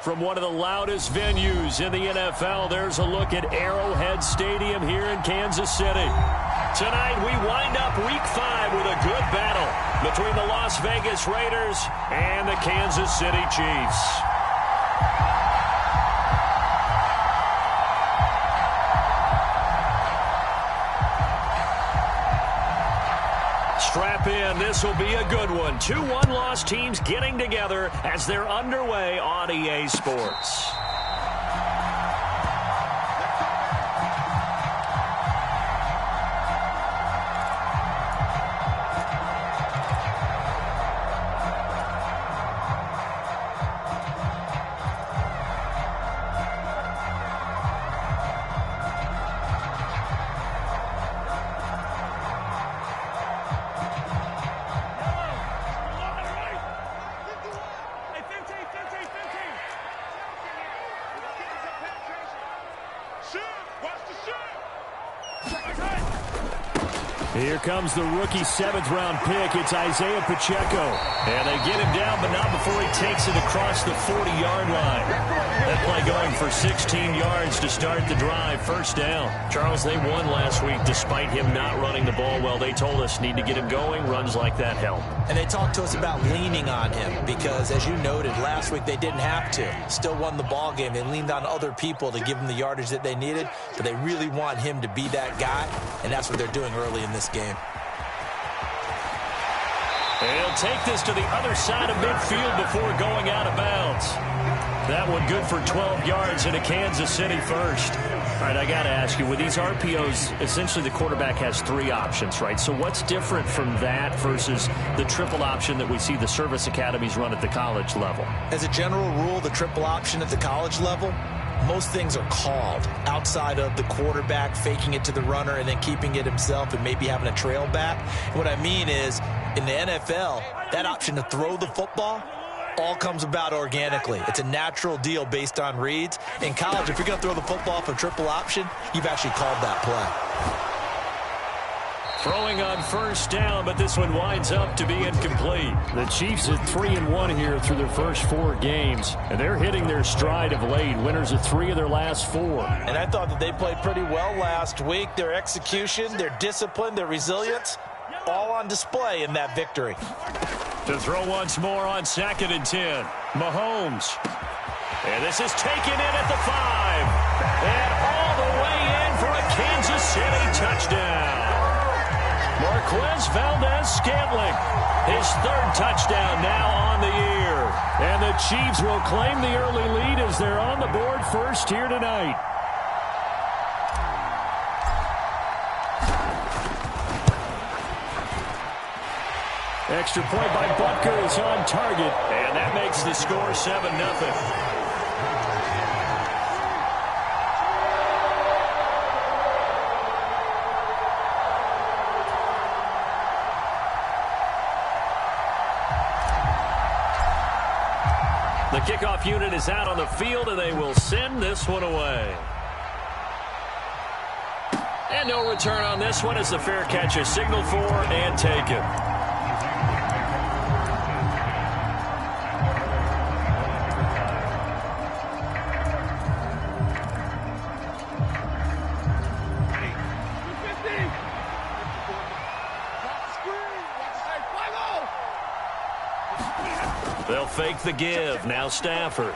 from one of the loudest venues in the NFL. There's a look at Arrowhead Stadium here in Kansas City. Tonight, we wind up Week 5 with a good battle between the Las Vegas Raiders and the Kansas City Chiefs. Strap in. This will be a good one. 2 one-loss teams getting together as they're underway on EA Sports. Here comes the rookie 7th-round pick. It's Isaiah Pacheco. And they get him down, but not before he takes it across the 40-yard line. That play going for 16 yards to start the drive. First down. Charles, they won last week despite him not running the ball well. They told us need to get him going. Runs like that help. And they talked to us about leaning on him because, as you noted, last week they didn't have to. Still won the ball game. They leaned on other people to give them the yardage that they needed, but they really want him to be that guy, and that's what they're doing early in this game. He'll take this to the other side of midfield before going out of bounds. That one good for 12 yards into Kansas City first. All right, I got to ask you, with these RPOs, essentially the quarterback has 3 options, right? So what's different from that versus the triple option that we see the service academies run at the college level? As a general rule, the triple option at the college level, most things are called outside of the quarterback faking it to the runner and then keeping it himself and maybe having a trail back. And what I mean is, in the NFL, that option to throw the football all comes about organically. It's a natural deal based on reads. In college, if you're going to throw the football for triple option, you've actually called that play. Throwing on first down, but this one winds up to be incomplete. The Chiefs at 3-1 here through their first 4 games, and they're hitting their stride of late. Winners of 3 of their last 4. And I thought that they played pretty well last week. Their execution, their discipline, their resilience, all on display in that victory. To throw once more on 2nd and 10. Mahomes. And this is taken in at the 5. And all the way in for a Kansas City touchdown. Marquez Valdez-Scantling, his 3rd touchdown now on the year. And the Chiefs will claim the early lead as they're on the board first here tonight. Extra point by Butker is on target, and that makes the score 7-0. The kickoff unit is out on the field, and they will send this one away. And no return on this one as the fair catch is signaled for and taken. They'll fake the give. Now Stafford.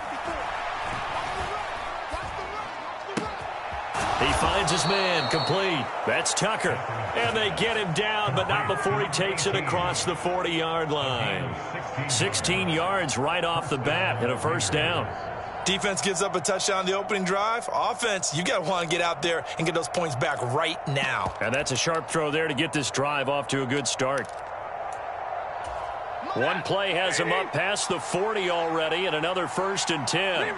He finds his man. Complete. That's Tucker. And they get him down, but not before he takes it across the 40-yard line. 16 yards right off the bat and a first down. Defense gives up a touchdown the opening drive. Offense, you got to want to get out there and get those points back right now. And that's a sharp throw there to get this drive off to a good start. One play has him up past the 40 already, and another 1st and 10.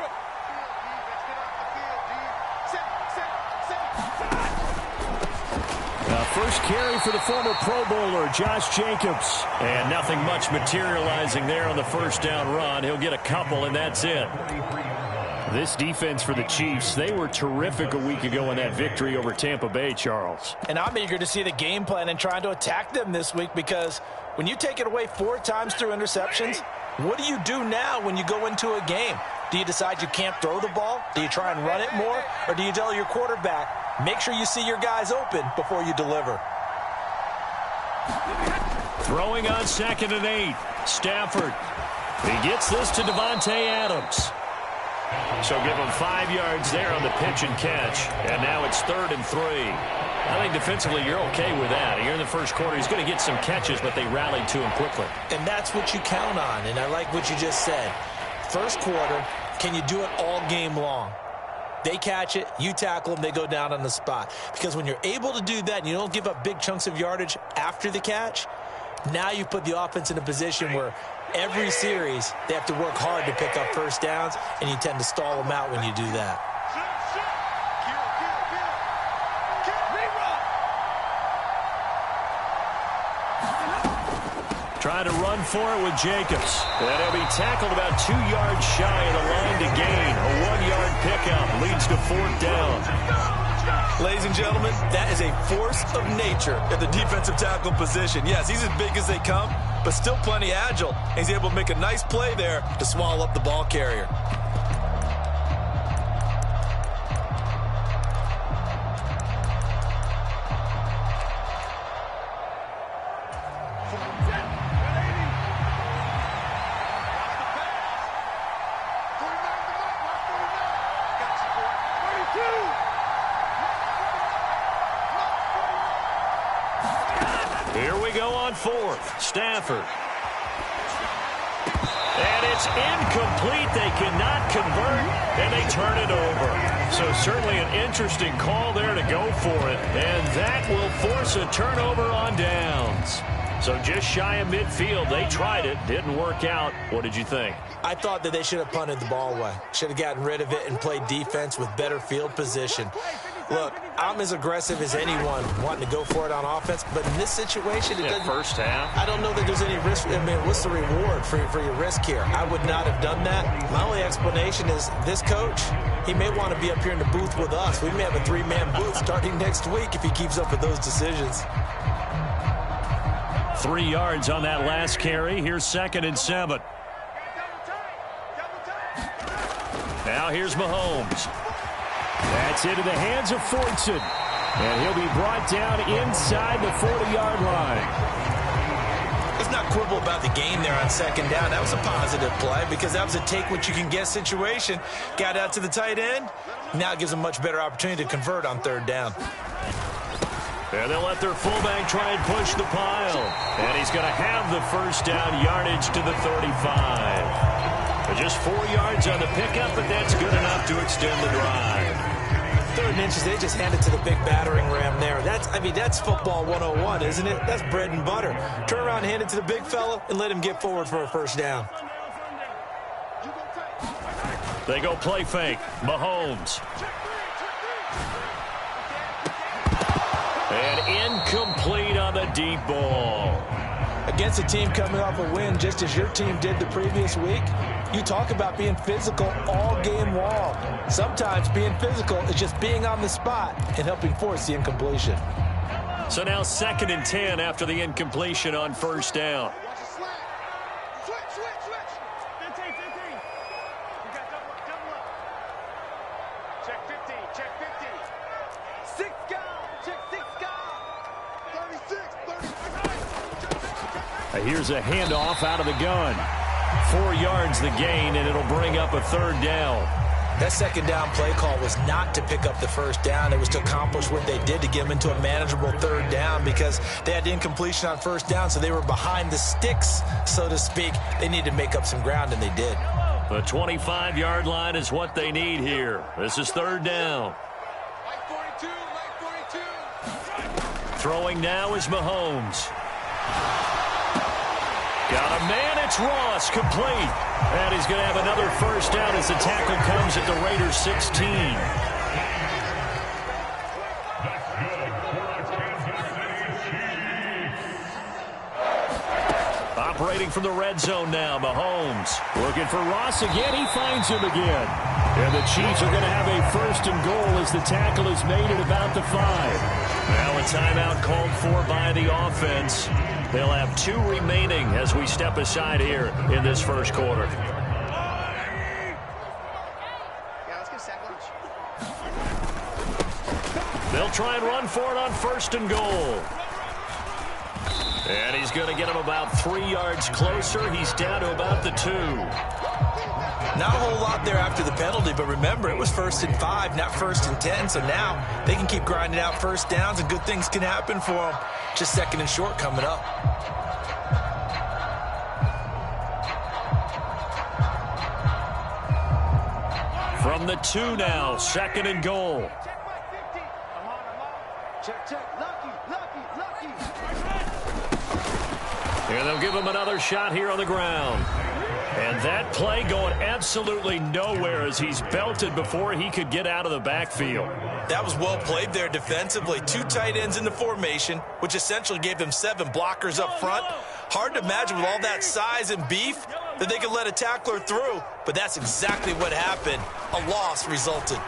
First carry for the former Pro Bowler, Josh Jacobs. And nothing much materializing there on the first down run. He'll get a couple, and that's it. This defense for the Chiefs, they were terrific a week ago in that victory over Tampa Bay, Charles. And I'm eager to see the game plan and trying to attack them this week, because when you take it away 4 times through interceptions, what do you do now when you go into a game? Do you decide you can't throw the ball? Do you try and run it more? Or do you tell your quarterback, make sure you see your guys open before you deliver? Throwing on 2nd and 8. Stafford. He gets this to Devontae Adams. So give him 5 yards there on the pitch and catch. And now it's 3rd and 3. I think defensively you're okay with that. Here in the first quarter, he's going to get some catches, but they rallied to him quickly. And that's what you count on. And I like what you just said. First quarter, can you do it all game long? They catch it, you tackle them, they go down on the spot. Because when you're able to do that and you don't give up big chunks of yardage after the catch, now you put the offense in a position where every series they have to work hard to pick up first downs, and you tend to stall them out when you do that. Trying to run for it with Jacobs. And he'll be tackled about 2 yards shy of the line to gain. A 1-yard pickup leads to 4th down. Ladies and gentlemen, that is a force of nature at the defensive tackle position. Yes, he's as big as they come, but still plenty agile. He's able to make a nice play there to swallow up the ball carrier. Here we go on 4th. Stafford. And it's incomplete. They cannot convert, and they turn it over. So certainly an interesting call there to go for it. And that will force a turnover on downs. So just shy of midfield. They tried it. Didn't work out. What did you think? I thought that they should have punted the ball away. Should have gotten rid of it and played defense with better field position. Look, I'm as aggressive as anyone wanting to go for it on offense, but in this situation, it doesn't. First half. I don't know that there's any risk. I mean, what's the reward for your risk here? I would not have done that. My only explanation is this coach, he may want to be up here in the booth with us. We may have a 3-man booth starting next week if he keeps up with those decisions. 3 yards on that last carry. Here's 2nd and 7. Now here's Mahomes. That's into the hands of Fortson. And he'll be brought down inside the 40-yard line. Let's not quibble about the game there on 2nd down. That was a positive play because that was a take-what-you-can-get situation. Got out to the tight end. Now it gives them a much better opportunity to convert on 3rd down. And they'll let their fullback try and push the pile. And he's going to have the first down yardage to the 35. Just 4 yards on the pickup, but that's good enough to extend the drive. 3rd and inches, they just hand it to the big battering ram there. That's football 101, isn't it? That's bread and butter. Turn around, hand it to the big fella, and let him get forward for a first down. They go play fake. Mahomes. And incomplete on the deep ball. Against a team coming off a win, just as your team did the previous week, you talk about being physical all game long. Sometimes being physical is just being on the spot and helping force the incompletion. So now 2nd and 10 after the incompletion on first down. Here's a handoff out of the gun. 4 yards the gain, and it'll bring up a 3rd down. That 2nd down play call was not to pick up the first down. It was to accomplish what they did to get them into a manageable 3rd down because they had incompletion on first down, so they were behind the sticks, so to speak. They needed to make up some ground, and they did. The 25-yard line is what they need here. This is 3rd down. Throwing now is Mahomes. Got a man, it's Ross, complete. And he's going to have another first down as the tackle comes at the Raiders' 16. Operating from the red zone now, Mahomes. Looking for Ross again, he finds him again. And the Chiefs are going to have a 1st and goal as the tackle is made at about the 5. Now a timeout called for by the offense. They'll have 2 remaining as we step aside here in this first quarter. try and run for it on 1st and goal. And he's going to get him about 3 yards closer. He's down to about the 2. Not a whole lot there after the penalty, but remember, it was 1st and 5, not 1st and 10. So now they can keep grinding out first downs, and good things can happen for them. Just 2nd and short coming up. From the 2 now, 2nd and goal. And they'll give him another shot here on the ground. And that play going absolutely nowhere as he's belted before he could get out of the backfield. That was well played there defensively. 2 tight ends in the formation, which essentially gave them 7 blockers up front. Hard to imagine with all that size and beef that they could let a tackler through, but that's exactly what happened. A loss resulted.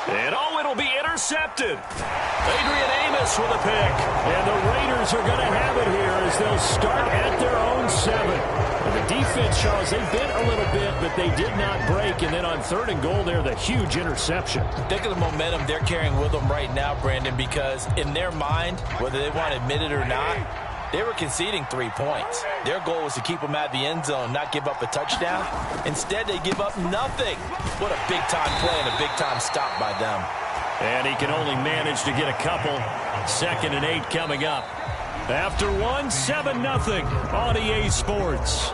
And it'll be intercepted. Adrian Amos with a pick. And the Raiders are going to have it here as they'll start at their own 7. And the defense, Charles, they bit a little bit, but they did not break. And then on 3rd and goal there, the huge interception. Think of the momentum they're carrying with them right now, Brandon, because in their mind, whether they want to admit it or not, they were conceding 3 points. Their goal was to keep them out of the end zone, not give up a touchdown. Instead, they give up nothing. What a big-time play and a big-time stop by them. And he can only manage to get a couple. 2nd and 8 coming up. After 1, 7-0 on EA Sports.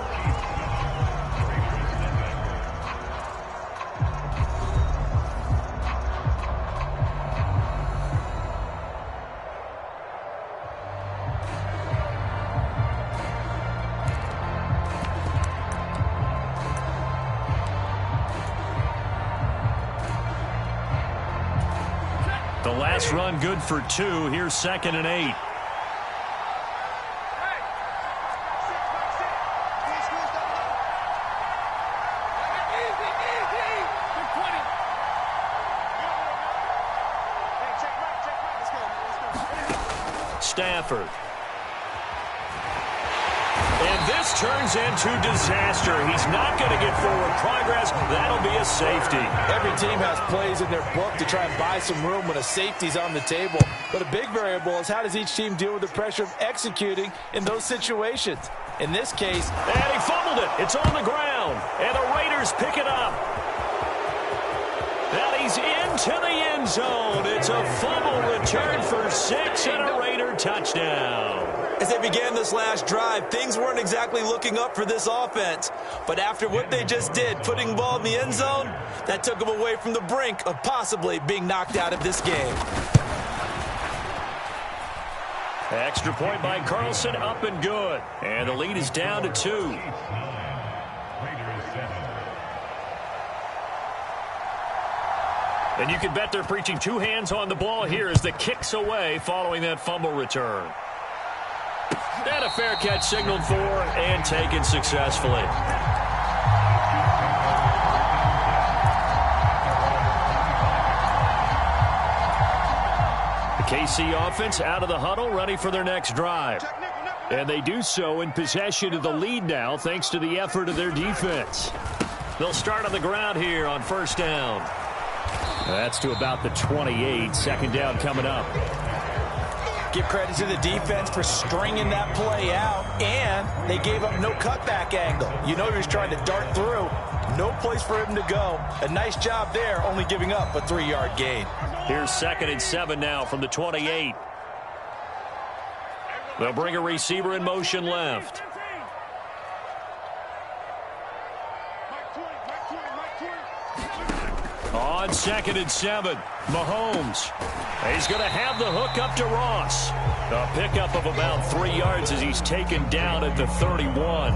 The last run good for 2. Here's 2nd and 8. Stafford. And this turns into disaster. He's not going to get forward progress. That'll be a safety. Every team has plays in their book to try and buy some room when a safety's on the table. But a big variable is how does each team deal with the pressure of executing in those situations. In this case, and he fumbled it. It's on the ground. And the Raiders pick it up. And he's into the end zone. It's a fumble return for 6 and a Raider touchdown. As they began this last drive, things weren't exactly looking up for this offense. But after what they just did, putting the ball in the end zone, that took them away from the brink of possibly being knocked out of this game. Extra point by Carlson, up and good. And the lead is down to 2. And you can bet they're preaching 2 hands on the ball here as the kick's away following that fumble return. And a fair catch signaled for and taken successfully. The KC offense out of the huddle, ready for their next drive. And they do so in possession of the lead now, thanks to the effort of their defense. They'll start on the ground here on 1st down. That's to about the 28. 2nd down coming up. Give credit to the defense for stringing that play out, and they gave up no cutback angle. You know he was trying to dart through. No place for him to go. A nice job there, only giving up a 3-yard gain. Here's 2nd and 7 now from the 28. They'll bring a receiver in motion left. On 2nd and 7, Mahomes. He's going to have the hook up to Ross. A pickup of about 3 yards as he's taken down at the 31.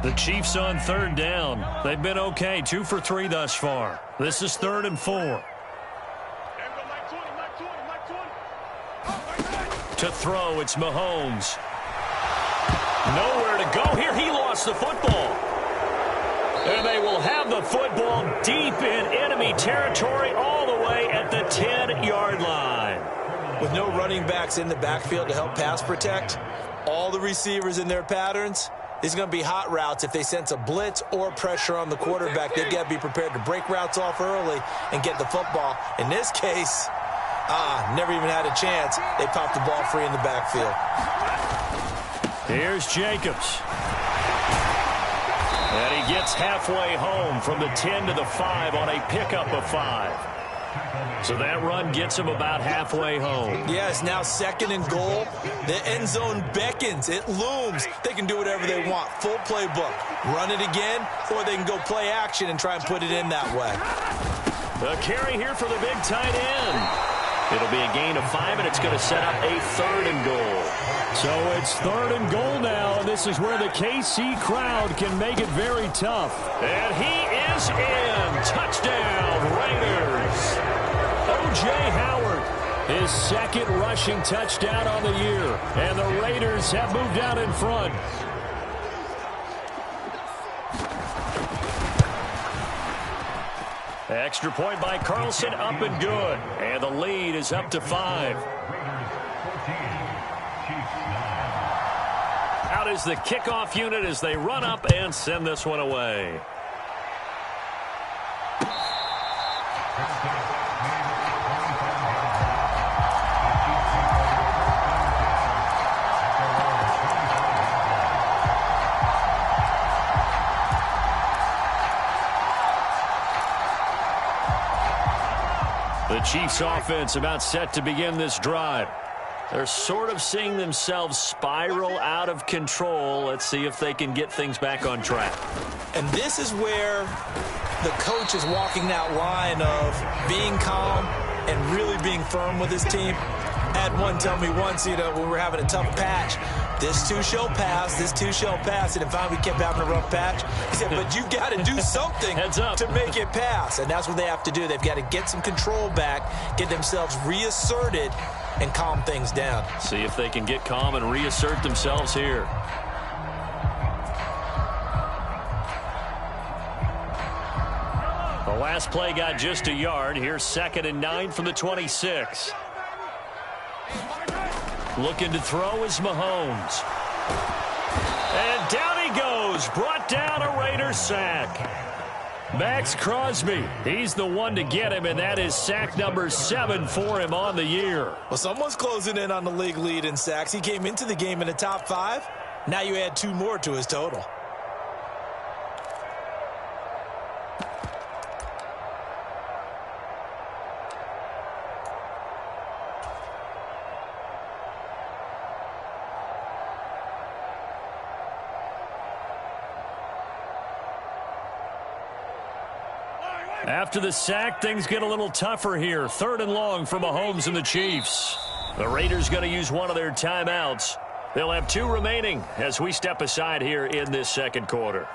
The Chiefs on 3rd down. They've been okay, 2 for 3 thus far. This is 3rd and 4. To throw, it's Mahomes. Nowhere to go here. He lost the football. And they will have the football deep in enemy territory all the way at the 10-yard line. with no running backs in the backfield to help pass protect, all the receivers in their patterns, it's going to be hot routes. If they sense a blitz or pressure on the quarterback, they've got to be prepared to break routes off early and get the football. In this case, never even had a chance. They popped the ball free in the backfield. Here's Jacobs. And he gets halfway home from the 10 to the 5 on a pickup of 5. So that run gets him about halfway home. Yeah, it's now 2nd and goal. The end zone beckons. It looms. They can do whatever they want. Full playbook. Run it again, or they can go play action and try and put it in that way. A carry here for the big tight end. It'll be a gain of 5, and it's going to set up a 3rd and goal. So it's 3rd and goal now, and this is where the KC crowd can make it very tough. And he is in. Touchdown, Raiders. O.J. Howard, his 2nd rushing touchdown on the year, and the Raiders have moved out in front. Extra point by Carlson, up and good. And the lead is up to 5. Out is the kickoff unit as they run up and send this one away. The Chiefs offense about set to begin this drive. They're sort of seeing themselves spiral out of control. Let's see if they can get things back on track. And this is where the coach is walking that line of being calm and really being firm with his team. I had one tell me once, when we were having a tough patch, this too shall pass, this too shall pass. And if we kept having a rough patch, he said, but you got to do something to make it pass. And that's what they have to do. They've got to get some control back, get themselves reasserted, and calm things down. See if they can get calm and reassert themselves here. The last play got just a yard. Here's 2nd and 9 from the 26. Looking to throw is Mahomes. And down he goes. Brought down a Raiders sack. Max Crosby, he's the one to get him, and that is sack number 7 for him on the year. Well, someone's closing in on the league lead in sacks. He came into the game in the top 5. Now you add 2 more to his total. After the sack, things get a little tougher here. 3rd and long for Mahomes and the Chiefs. The Raiders going to use one of their timeouts. They'll have 2 remaining as we step aside here in this 2nd quarter.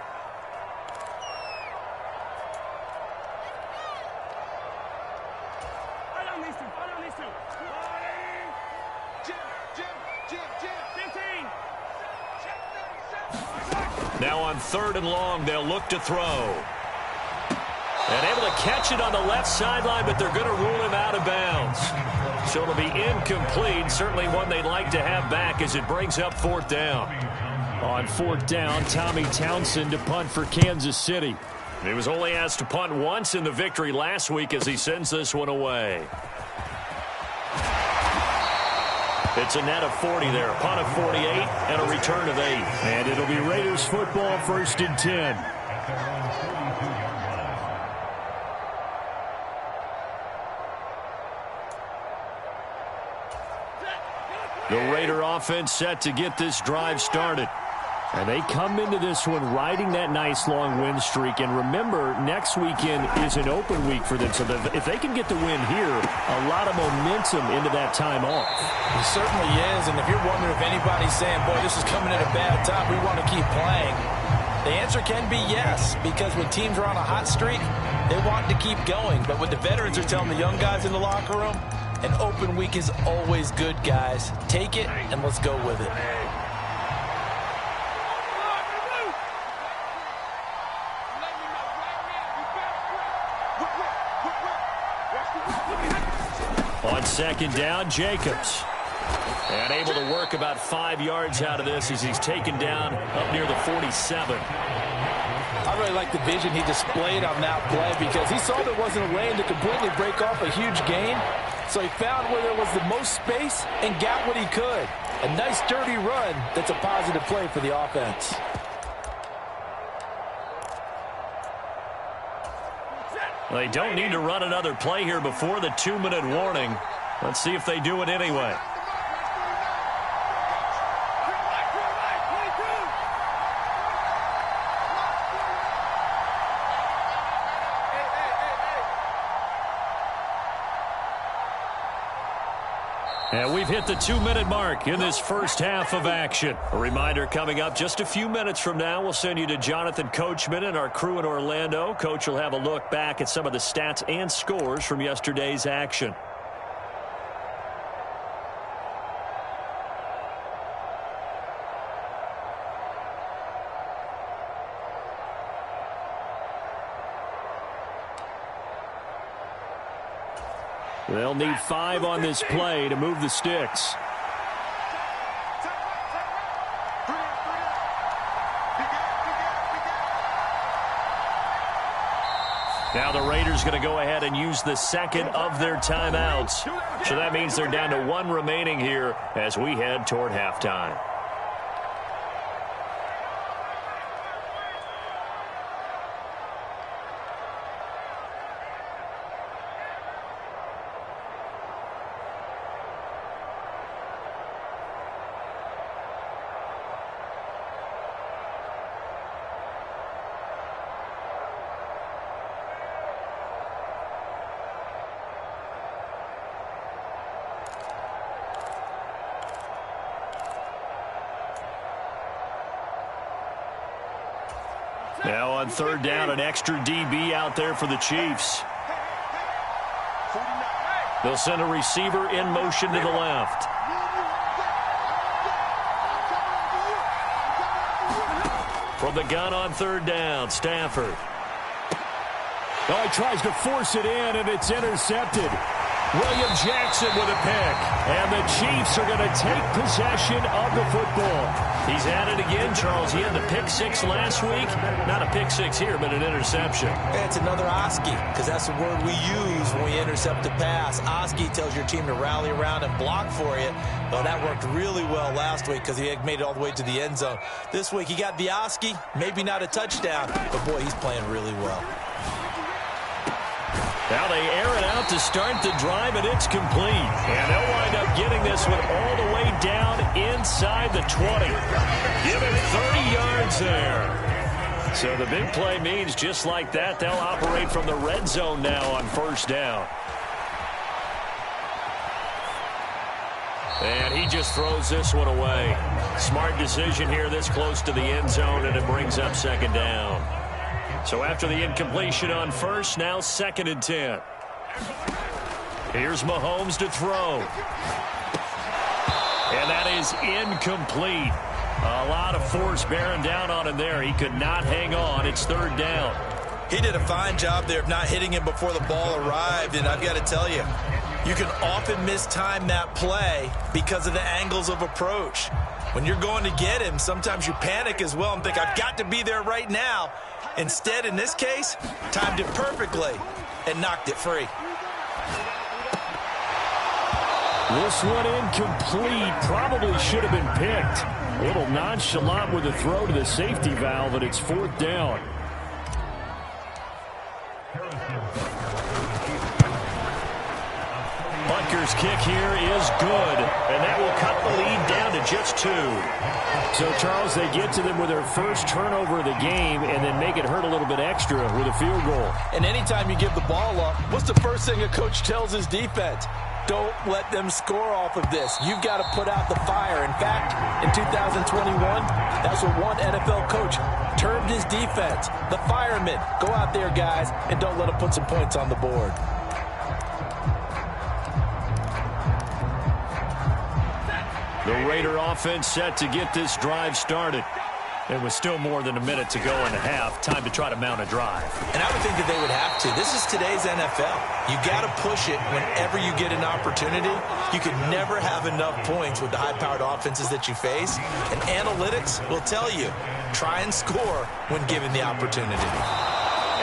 Now on 3rd and long, they'll look to throw. And able to catch it on the left sideline, but they're going to rule him out of bounds. So it'll be incomplete. Certainly one they'd like to have back as it brings up 4th down. On 4th down, Tommy Townsend to punt for Kansas City. He was only asked to punt once in the victory last week as he sends this one away. It's a net of 40 there. A punt of 48 and a return of 8. And it'll be Raiders football, 1st and 10. The Raider offense set to get this drive started. And they come into this one riding that nice long win streak. And remember, next weekend is an open week for them. So if they can get the win here, a lot of momentum into that time off. It certainly is. And if you're wondering if anybody's saying, boy, this is coming at a bad time, we want to keep playing, the answer can be yes. Because when teams are on a hot streak, they want to keep going. But what the veterans are telling the young guys in the locker room, an open week is always good, guys. Take it, and let's go with it. On On second down, Jacobs. And able to work about 5 yards out of this as he's taken down up near the 47. I really like the vision he displayed on that play because he saw there wasn't a lane to completely break off a huge gain. So he found where there was the most space and got what he could. A nice, dirty run that's a positive play for the offense. They don't need to run another play here before the 2-minute warning. Let's see if they do it anyway. And we've hit the 2-minute mark in this first half of action. A reminder coming up just a few minutes from now, we'll send you to Jonathan Coachman and our crew in Orlando. Coach will have a look back at some of the stats and scores from yesterday's action. They'll need 5 on this play to move the sticks. Now the Raiders going to go ahead and use the second of their timeouts. So that means they're down to 1 remaining here as we head toward halftime. Now on third down, an extra DB out there for the Chiefs. They'll send a receiver in motion to the left. From the gun on third down, Stafford. Oh, he tries to force it in, and it's intercepted. William Jackson with a pick. And the Chiefs are going to take possession of the football. He's at it again, Charles. He had the pick 6 last week. Not a pick 6 here, but an interception. It's another Oski, because that's the word we use when we intercept a pass. Oski tells your team to rally around and block for you. Well, that worked really well last week because he made it all the way to the end zone. This week he got the Oski, maybe not a touchdown, but boy, he's playing really well. Now they air it out to start the drive, and it's complete. And they'll wind up getting this one all the way down inside the 20. Give him 30 yards there. So the big play means just like that, they'll operate from the red zone now on first down. And he just throws this one away. Smart decision here this close to the end zone, and it brings up second down. So after the incompletion on first, now 2nd and 10. Here's Mahomes to throw. And that is incomplete. A lot of force bearing down on him there. He could not hang on. It's 3rd down. He did a fine job there of not hitting him before the ball arrived, and I've got to tell you, you can often mistime that play because of the angles of approach. When you're going to get him, sometimes you panic as well and think, I've got to be there right now. Instead, in this case, timed it perfectly and knocked it free. This one incomplete. Probably should have been picked. A little nonchalant with a throw to the safety valve, and it's 4th down. Butker's kick here is good, and that will cut the lead down to just 2. So, Charles, they get to them with their first turnover of the game and then make it hurt a little bit extra with a field goal. And anytime you give the ball up, what's the first thing a coach tells his defense? Don't let them score off of this. You've got to put out the fire. In fact, in 2021, that's what one NFL coach termed his defense. The firemen. Go out there, guys, and don't let them put some points on the board. The Raider offense set to get this drive started. And with still more than a minute to go in the half, time to try to mount a drive. And I would think that they would have to. This is today's NFL. You got to push it whenever you get an opportunity. You can never have enough points with the high-powered offenses that you face. And analytics will tell you, try and score when given the opportunity.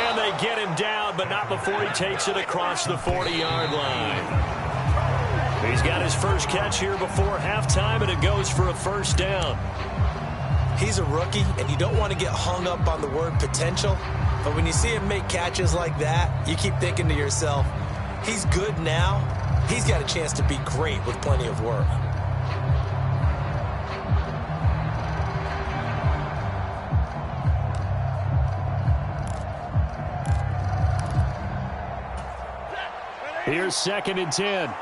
And they get him down, but not before he takes it across the 40-yard line. He's got his first catch here before halftime, and it goes for a first down. He's a rookie, and you don't want to get hung up on the word potential. But when you see him make catches like that, you keep thinking to yourself, he's good now. He's got a chance to be great with plenty of work. Here's 2nd and 10.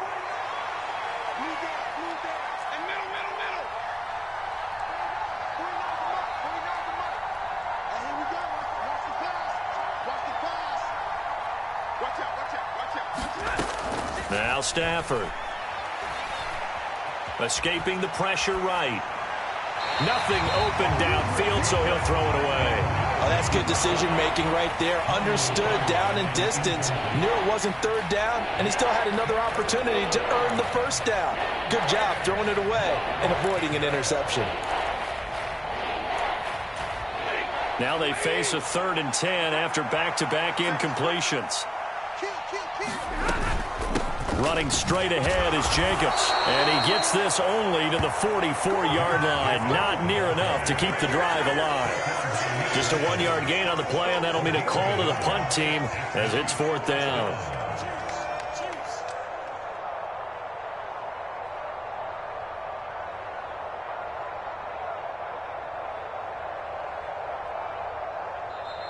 Now Stafford. Escaping the pressure right. Nothing open downfield, so he'll throw it away. Oh, that's good decision-making right there. Understood down and distance. Knew it wasn't third down, and he still had another opportunity to earn the first down. Good job throwing it away and avoiding an interception. Now they face a 3rd and 10 after back-to-back incompletions. Running straight ahead is Jacobs. And he gets this only to the 44-yard line. Not near enough to keep the drive alive. Just a 1-yard gain on the play, and that'll mean a call to the punt team as it's 4th down.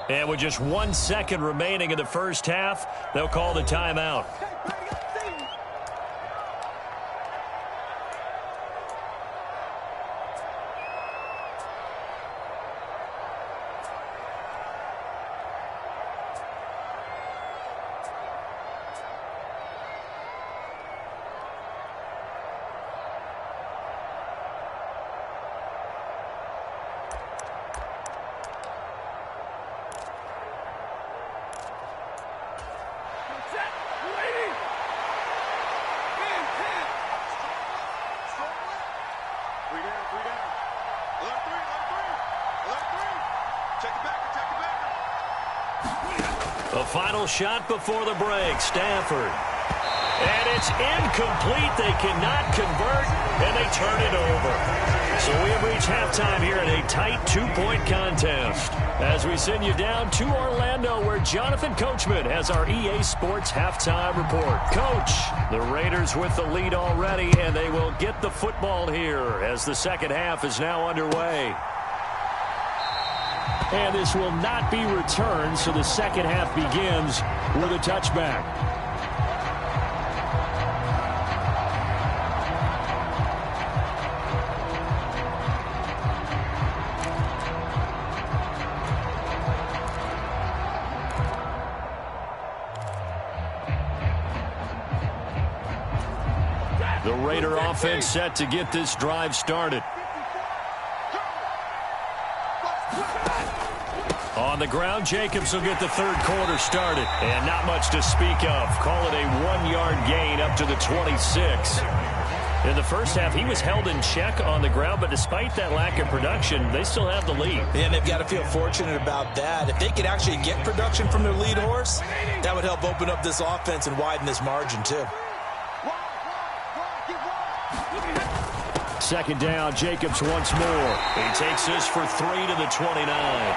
And with just 1 second remaining in the first half, they'll call the timeout. The final shot before the break, Stafford. And it's incomplete. They cannot convert, and they turn it over. So we have reached halftime here in a tight 2-point contest. As we send you down to Orlando, where Jonathan Coachman has our EA Sports halftime report. Coach, the Raiders with the lead already, and they will get the football here as the second half is now underway. And this will not be returned, so the second half begins with a touchback. The Raider offense set to get this drive started. On the ground, Jacobs will get the third quarter started. And not much to speak of. Call it a 1-yard gain up to the 26. In the first half, he was held in check on the ground, but despite that lack of production, they still have the lead. And they've got to feel fortunate about that. If they could actually get production from their lead horse, that would help open up this offense and widen this margin, too. Second down, Jacobs once more. He takes this for 3 to the 29.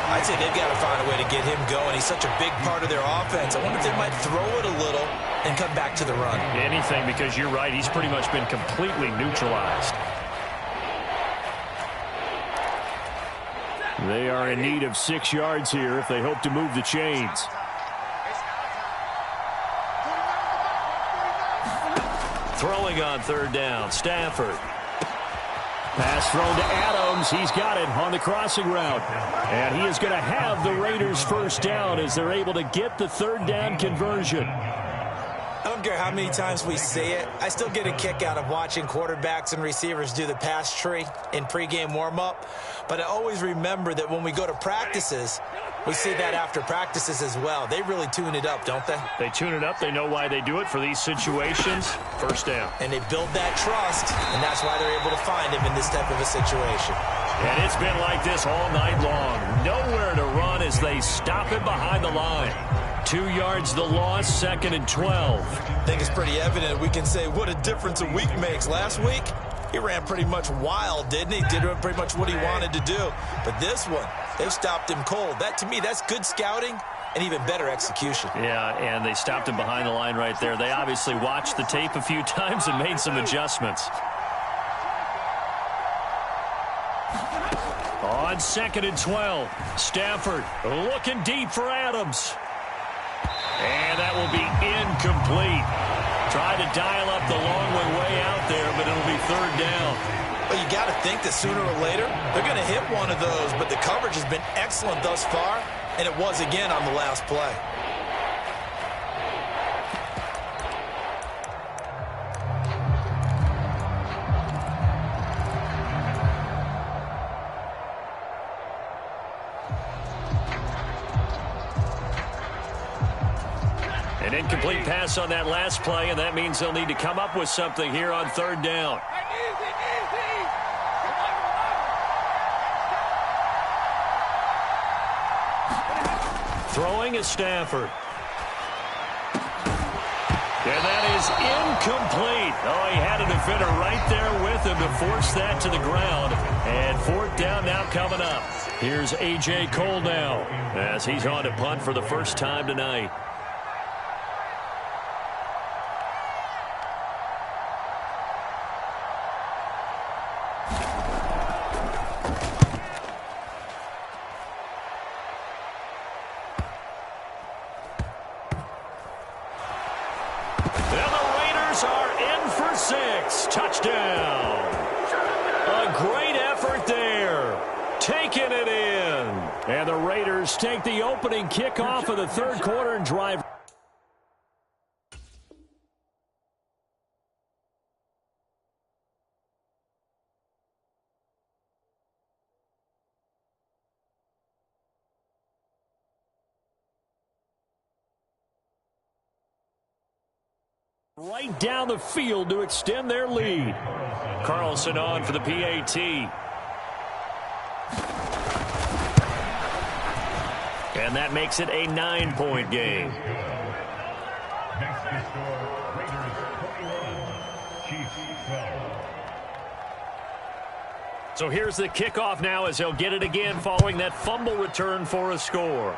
I'd say they've got to find a way to get him going. He's such a big part of their offense. I wonder if they might throw it a little and come back to the run. Anything, because you're right. He's pretty much been completely neutralized. They are in need of 6 yards here if they hope to move the chains. Throwing on third down, Stafford. Pass thrown to Adams. He's got it on the crossing route. And he is going to have the Raiders first down as they're able to get the third down conversion. I'm don't care how many times we see it, I still get a kick out of watching quarterbacks and receivers do the pass tree in pregame warm-up. But I always remember that when we go to practices, we see that after practices as well. They really tune it up, don't they? They tune it up. They know why they do it for these situations. First down. And they build that trust, and that's why they're able to find him in this type of a situation. And it's been like this all night long. Nowhere to run as they stop him behind the line. 2 yards the loss, 2nd and 12. I think it's pretty evident. We can say what a difference a week makes. Last week, he ran pretty much wild, didn't he? Did pretty much what he wanted to do. But this one, they stopped him cold. That, to me, that's good scouting and even better execution. Yeah, and they stopped him behind the line right there. They obviously watched the tape a few times and made some adjustments. On 2nd and 12, Stafford looking deep for Adams. And that will be incomplete. Tried to dial up the long way out there, but it'll be 3rd down. Well, you got to think that sooner or later, they're going to hit one of those, but the coverage has been excellent thus far, and it was again on the last play. An incomplete pass on that last play, and that means they'll need to come up with something here on 3rd down. Throwing is Stafford. And that is incomplete. Oh, he had a defender right there with him to force that to the ground. And 4th down now coming up. Here's A.J. Cole now as he's on to punt for the first time tonight. Touchdown. A great effort there. Taking it in. And the Raiders take the opening kickoff of the 3rd quarter and drive. Right down the field to extend their lead. Carlson on for the PAT. And that makes it a 9-point game. So here's the kickoff now as they'll get it again following that fumble return for a score.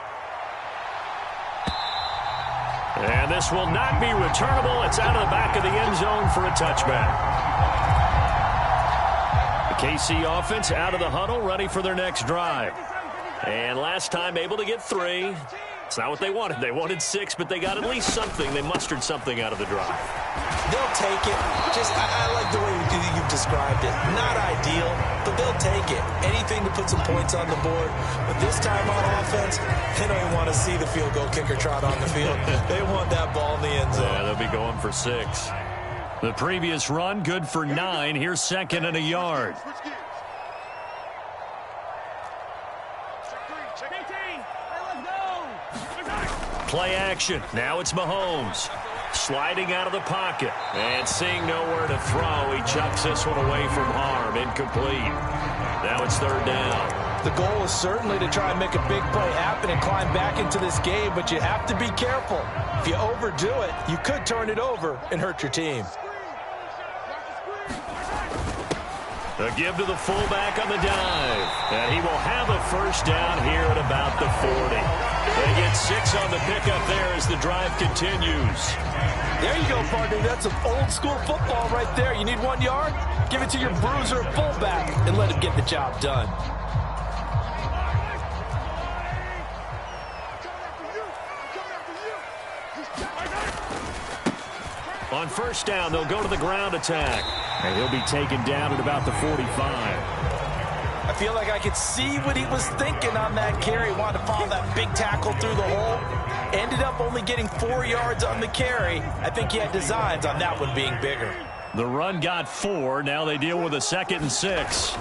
And this will not be returnable. It's out of the back of the end zone for a touchback. The KC offense out of the huddle, ready for their next drive. And last time able to get 3. It's not what they wanted. They wanted 6, but they got at least something. They mustered something out of the drive. They'll take it. I like the way you've described it. Not ideal, but they'll take it. Anything to put some points on the board. But this time on offense, they don't even want to see the field goal kicker trot on the field. They want that ball in the end zone. Yeah, they'll be going for 6. The previous run, good for 9. Here's 2nd and a yard. Play action. Now it's Mahomes. Sliding out of the pocket. And seeing nowhere to throw, he chucks this one away from harm. Incomplete. Now it's 3rd down. The goal is certainly to try and make a big play happen and climb back into this game, but you have to be careful. If you overdo it, you could turn it over and hurt your team. A give to the fullback on the dive. And he will have a first down here at about the 40. They get 6 on the pickup there as the drive continues. There you go, partner. That's some old-school football right there. You need 1 yard? Give it to your bruiser fullback and let him get the job done. On first down, they'll go to the ground attack. And he'll be taken down at about the 45. I feel like I could see what he was thinking on that carry. Wanted to follow that big tackle through the hole. Ended up only getting 4 yards on the carry. I think he had designs on that one being bigger. The run got 4. Now they deal with a 2nd and 6.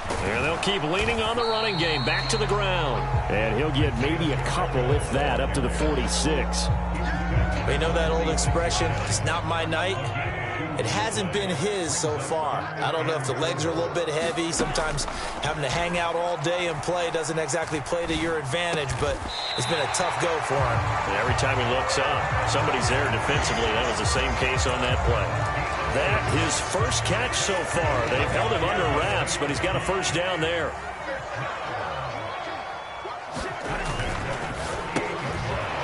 And they'll keep leaning on the running game. Back to the ground. And he'll get maybe a couple, if that, up to the 46. You know that old expression, it's not my night? It hasn't been his so far. I don't know if the legs are a little bit heavy. Sometimes having to hang out all day and play doesn't exactly play to your advantage, but it's been a tough go for him. And every time he looks up, somebody's there defensively. That was the same case on that play. That his first catch so far. They've held him under wraps, but he's got a first down there.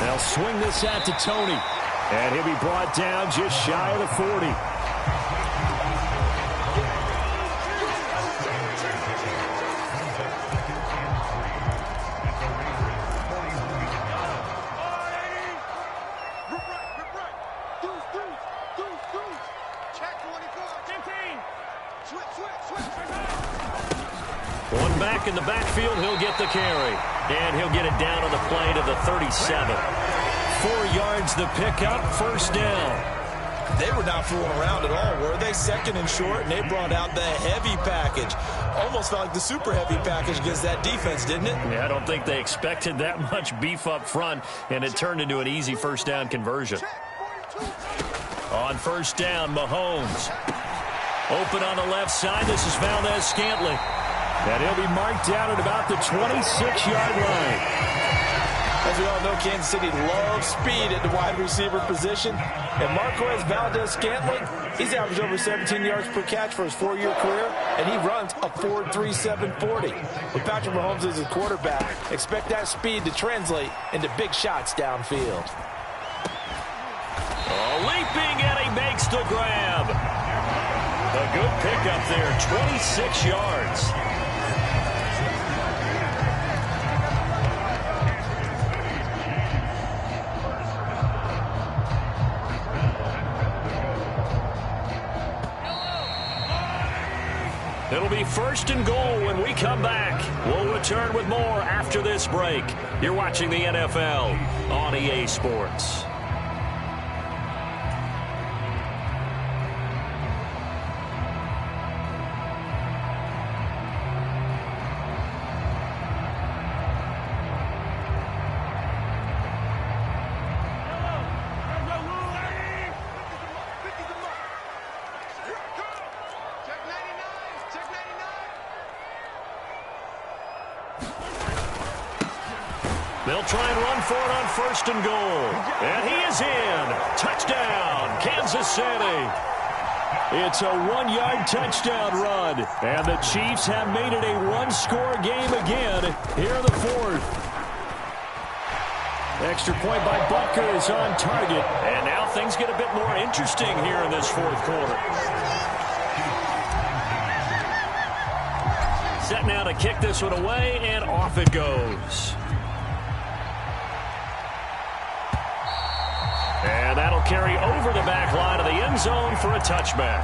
They'll swing this out to Tony. And he'll be brought down just shy of the 40. One back in the backfield, he'll get the carry. And he'll get it down on the play to the 37. 4 yards the pickup, first down. They were not fooling around at all, were they? 2nd and short, and they brought out the heavy package. Almost felt like the super heavy package against that defense, didn't it? Yeah, I don't think they expected that much beef up front, and it turned into an easy first down conversion. On first down, Mahomes. Open on the left side. This is Valdez-Scantling. And he'll be marked down at about the 26-yard line. As we all know, Kansas City loves speed at the wide receiver position. And Marquez Valdez-Scantling, he's averaged over 17 yards per catch for his 4-year career, and he runs a 4.37 40. With Patrick Mahomes as his quarterback, expect that speed to translate into big shots downfield. Leaping, and he makes the grab. A good pickup there, 26 yards. It'll be first and goal when we come back. We'll return with more after this break. You're watching the NFL on EA Sports. They'll try and run for it on first and goal. And he is in. Touchdown, Kansas City. It's a 1-yard touchdown run. And the Chiefs have made it a one-score game again here in the 4th. Extra point by Butker is on target. And now things get a bit more interesting here in this 4th quarter. Set now to kick this one away, and off it goes. And that'll carry over the back line of the end zone for a touchback.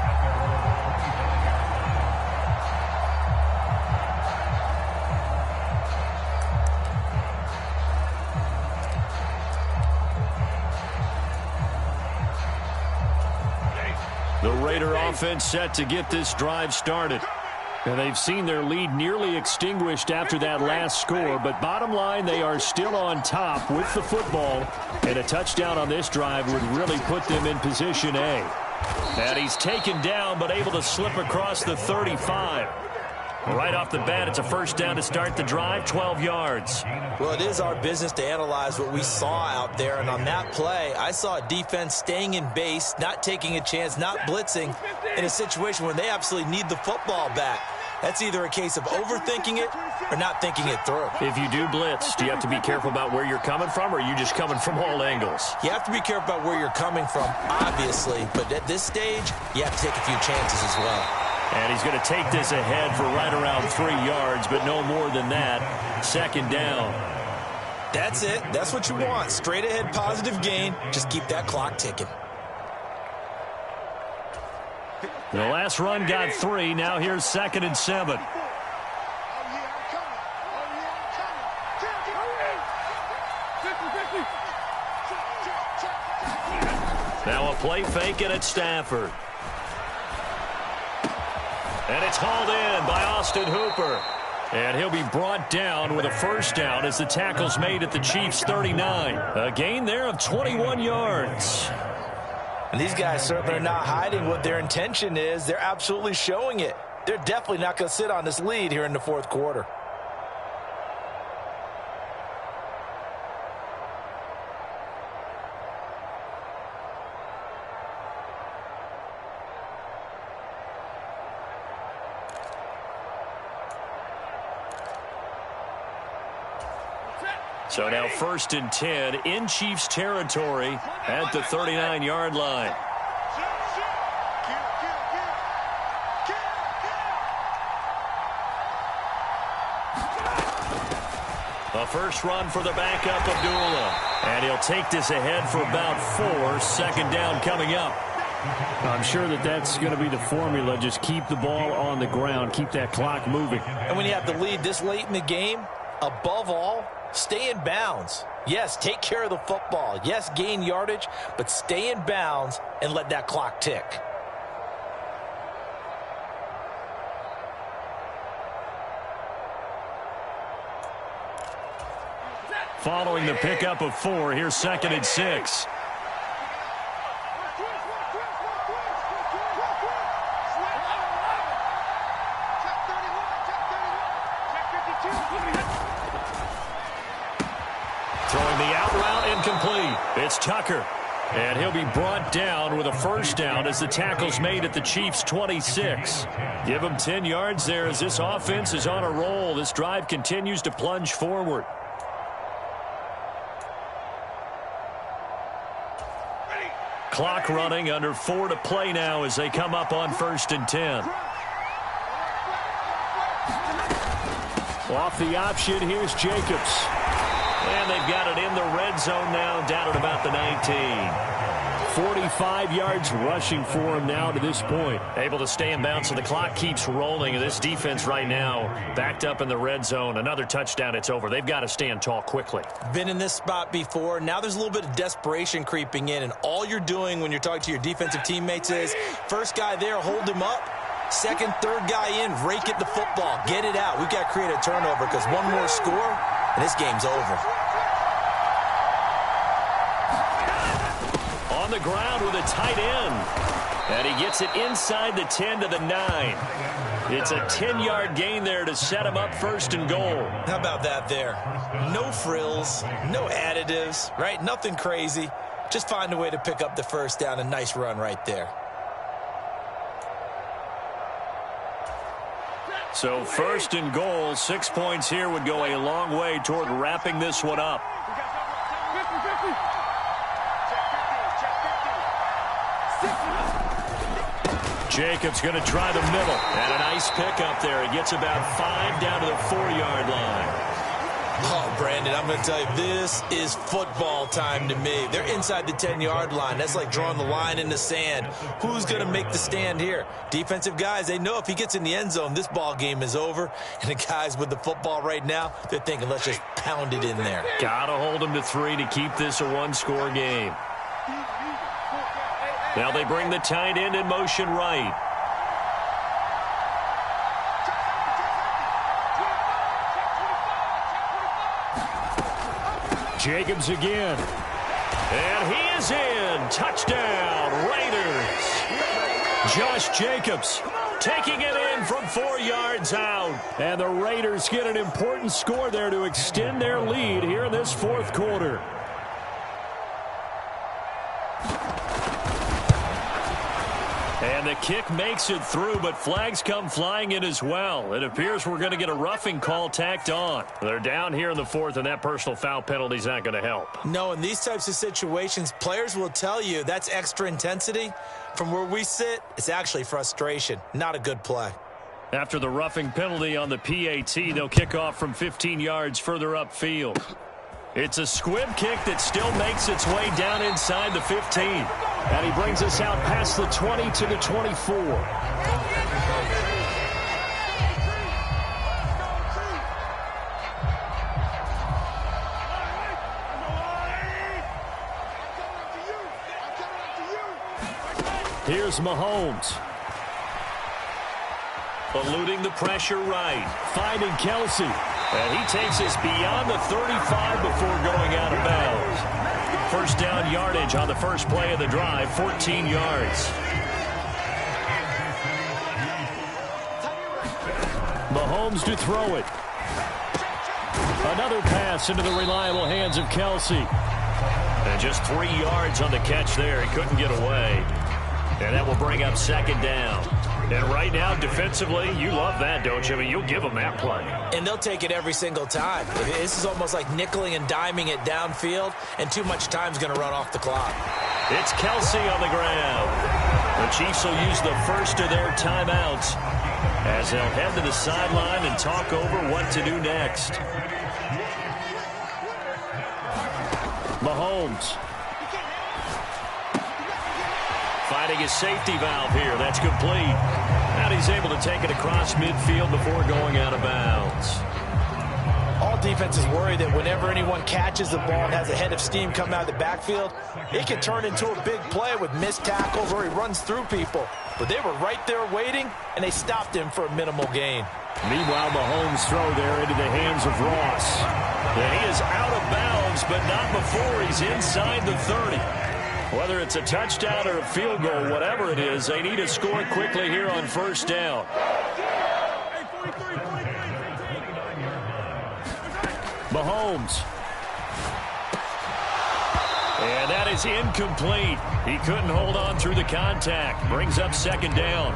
The Raider offense set to get this drive started. And they've seen their lead nearly extinguished after that last score. But bottom line, they are still on top with the football. And a touchdown on this drive would really put them in position A. And he's taken down but able to slip across the 35. Right off the bat, it's a first down to start the drive, 12 yards. Well, it is our business to analyze what we saw out there. And on that play, I saw a defense staying in base, not taking a chance, not blitzing in a situation where they absolutely need the football back. That's either a case of overthinking it or not thinking it through. If you do blitz, do you have to be careful about where you're coming from, or are you just coming from all angles? You have to be careful about where you're coming from, obviously. But at this stage, you have to take a few chances as well. And he's going to take this ahead for right around 3 yards, but no more than that. Second down. That's it. That's what you want. Straight ahead positive gain. Just keep that clock ticking. The last run got 3. Now here's 2nd and 7. Now a play fake and it's Stafford. And it's hauled in by Austin Hooper. And he'll be brought down with a first down as the tackle's made at the Chiefs' 39. A gain there of 21 yards. And these guys certainly are not hiding what their intention is. They're absolutely showing it. They're definitely not going to sit on this lead here in the fourth quarter. So now 1st and 10 in Chiefs territory at the 39-yard line. A first run for the backup, Abdullah. And he'll take this ahead for about 4. Second down coming up. I'm sure that's going to be the formula. Just keep the ball on the ground. Keep that clock moving. And when you have to lead this late in the game, above all, stay in bounds. Yes, take care of the football. Yes, gain yardage, but stay in bounds and let that clock tick. Following the pickup of 4, here's 2nd and 6. Throwing the out route incomplete. It's Tucker. And he'll be brought down with a first down as the tackle's made at the Chiefs' 26. Give him 10 yards there as this offense is on a roll. This drive continues to plunge forward. Clock running, under 4 to play now as they come up on 1st and 10. Off the option, here's Jacobs. And they've got it in the red zone now, down at about the 19. 45 yards rushing for him now to this point. Able to stay in bounds, so the clock keeps rolling. And this defense right now backed up in the red zone. Another touchdown, it's over. They've got to stand tall quickly. Been in this spot before. Now there's a little bit of desperation creeping in. And all you're doing when you're talking to your defensive teammates is, first guy there, hold him up. Second, third guy in, rake at the football. Get it out. We've got to create a turnover because one more score, and this game's over. On the ground with a tight end. And he gets it inside the 10 to the 9. It's a 10-yard gain there to set him up 1st and goal. How about that there? No frills, no additives, right? Nothing crazy. Just find a way to pick up the first down. A nice run right there. So 1st and goal, 6 points here would go a long way toward wrapping this one up. Jacobs going to try the middle. And a nice pickup there. He gets about 5 down to the 4-yard line. Oh, Brandon, I'm going to tell you, this is football time to me. They're inside the 10-yard line. That's like drawing the line in the sand. Who's going to make the stand here? Defensive guys, they know if he gets in the end zone, this ball game is over. And the guys with the football right now, they're thinking, let's just pound it in there. Got to hold him to 3 to keep this a one-score game. Now they bring the tight end in motion right. Jacobs again. And he is in. Touchdown, Raiders. Josh Jacobs taking it in from 4 yards out. And the Raiders get an important score there to extend their lead here in this fourth quarter. And the kick makes it through, but flags come flying in as well. It appears we're going to get a roughing call tacked on. They're down here in the fourth, and that personal foul penalty is not going to help. No, in these types of situations, players will tell you that's extra intensity. From where we sit, it's actually frustration. Not a good play. After the roughing penalty on the PAT, they'll kick off from 15 yards further upfield. It's a squib kick that still makes its way down inside the 15. And he brings us out past the 20 to the 24. Here's Mahomes. Eluding the pressure right. Finding Kelsey. And he takes us beyond the 35 before going out of bounds. First down yardage on the first play of the drive, 14 yards. Mahomes to throw it. Another pass into the reliable hands of Kelsey. And just 3 yards on the catch there. He couldn't get away. And that will bring up second down. And right now, defensively, you love that, don't you? I mean, you'll give them that play. And they'll take it every single time. This is almost like nickeling and diming it downfield, and too much time's going to run off the clock. It's Kelsey on the ground. The Chiefs will use the first of their timeouts as they'll head to the sideline and talk over what to do next. Mahomes. Finding his safety valve here. That's complete. And he's able to take it across midfield before going out of bounds. All defenses worry that whenever anyone catches the ball and has a head of steam come out of the backfield, it can turn into a big play with missed tackles or he runs through people. But they were right there waiting, and they stopped him for a minimal gain. Meanwhile, Mahomes' throw there into the hands of Ross. And he is out of bounds, but not before he's inside the 30. Whether it's a touchdown or a field goal, whatever it is, they need to score quickly here on first down. Mahomes. And that is incomplete. He couldn't hold on through the contact. Brings up second down.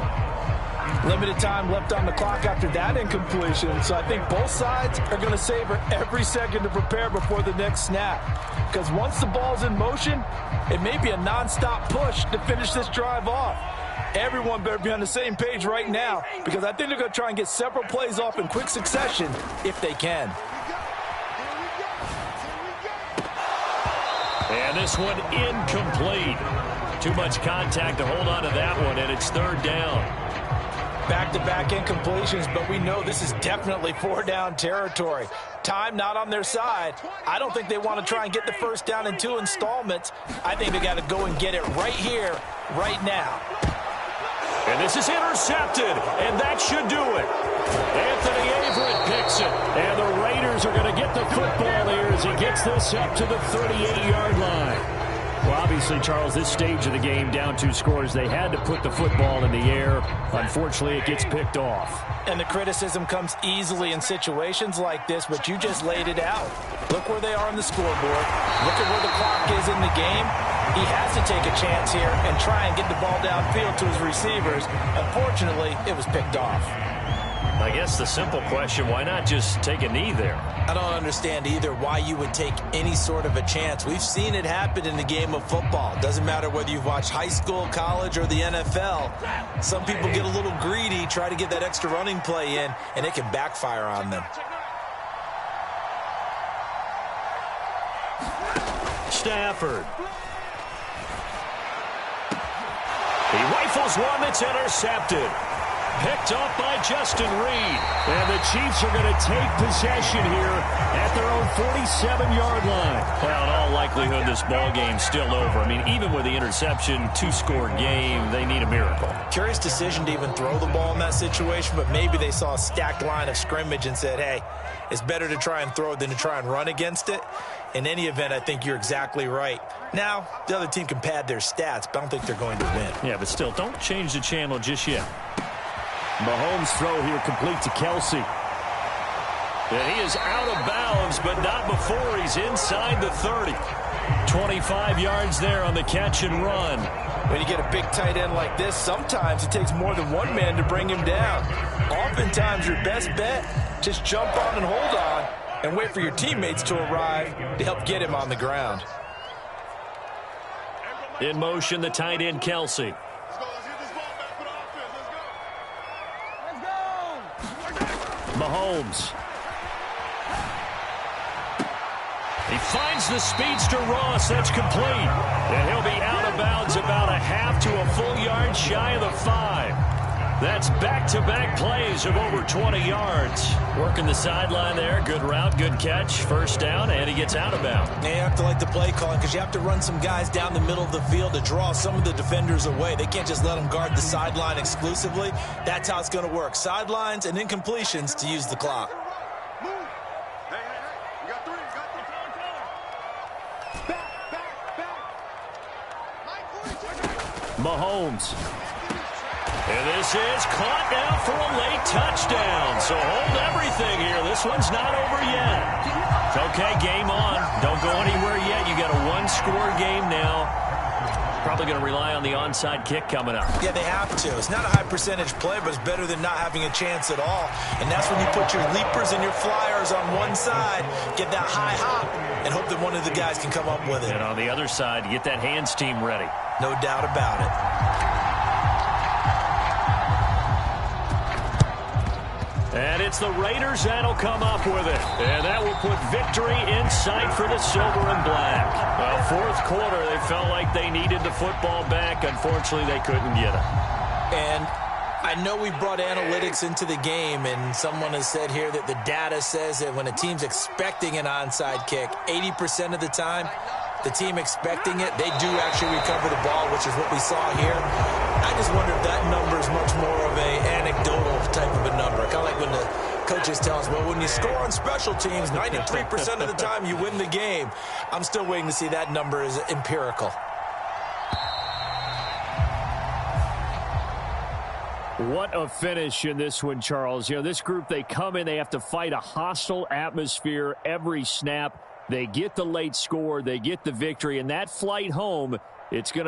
Limited time left on the clock after that incompletion, so I think both sides are going to savor every second to prepare before the next snap. Because once the ball's in motion, it may be a nonstop push to finish this drive off. Everyone better be on the same page right now, because I think they're going to try and get several plays off in quick succession if they can. And this one incomplete. Too much contact to hold on to that one, and it's third down. Back-to-back incompletions, but we know this is definitely four-down territory. Time not on their side. I don't think they want to try and get the first down in 2 installments. I think they got to go and get it right here, right now. And this is intercepted, and that should do it. Anthony Averett picks it. And the Raiders are going to get the football here as he gets this up to the 38-yard line. Well, obviously, Charles, this stage of the game, down 2 scores, they had to put the football in the air. Unfortunately, it gets picked off. And the criticism comes easily in situations like this, but you just laid it out. Look where they are on the scoreboard. Look at where the clock is in the game. He has to take a chance here and try and get the ball downfield to his receivers. Unfortunately, it was picked off. I guess the simple question, why not just take a knee there? I don't understand either why you would take any sort of a chance. We've seen it happen in the game of football. Doesn't matter whether you've watched high school, college, or the NFL. Some people get a little greedy, try to get that extra running play in, and it can backfire on them. Stafford. He rifles one that's intercepted. Picked up by Justin Reed. And the Chiefs are going to take possession here at their own 47-yard line. Well, in all likelihood, this ball game's still over. I mean, even with the interception, 2-score game, they need a miracle. Curious decision to even throw the ball in that situation, but maybe they saw a stacked line of scrimmage and said, hey, it's better to try and throw than to try and run against it. In any event, I think you're exactly right. Now, the other team can pad their stats, but I don't think they're going to win. Yeah, but still, don't change the channel just yet. Mahomes' throw here complete to Kelsey. And he is out of bounds, but not before he's inside the 30. 25 yards there on the catch and run. When you get a big tight end like this, sometimes it takes more than one man to bring him down. Oftentimes, your best bet, just jump on and hold on and wait for your teammates to arrive to help get him on the ground. In motion, the tight end, Kelsey. Mahomes. He finds the speedster Ross. That's complete. And he'll be out of bounds about a half to a full yard shy of the 5. That's back-to-back plays of over 20 yards. Working the sideline there. Good route, good catch. First down, and he gets out of bounds. You have to like the play calling because you have to run some guys down the middle of the field to draw some of the defenders away. They can't just let them guard the sideline exclusively. That's how it's going to work. Sidelines and incompletions to use the clock. Mahomes. And this is caught now for a late touchdown. So hold everything here. This one's not over yet. Okay, game on. Don't go anywhere yet. You got a one-score game now. Probably going to rely on the onside kick coming up. Yeah, they have to. It's not a high percentage play, but it's better than not having a chance at all. And that's when you put your leapers and your flyers on one side, get that high hop, and hope that one of the guys can come up with it. And on the other side, get that hands team ready. No doubt about it. And it's the Raiders that'll come up with it. And that will put victory in sight for the silver and black. Well, fourth quarter, they felt like they needed the football back. Unfortunately, they couldn't get it. And I know we brought analytics into the game, and someone has said here that the data says that when a team's expecting an onside kick, 80% of the time, the team expecting it, they do actually recover the ball, which is what we saw here. I just wonder if that number is much more of a anecdotal type of a number. Kind of like when the coaches tell us, well, when you score on special teams, 93% of the time you win the game. I'm still waiting to see that number is empirical. What a finish in this one, Charles. You know, this group, they come in, they have to fight a hostile atmosphere every snap. They get the late score, they get the victory, and that flight home, it's going to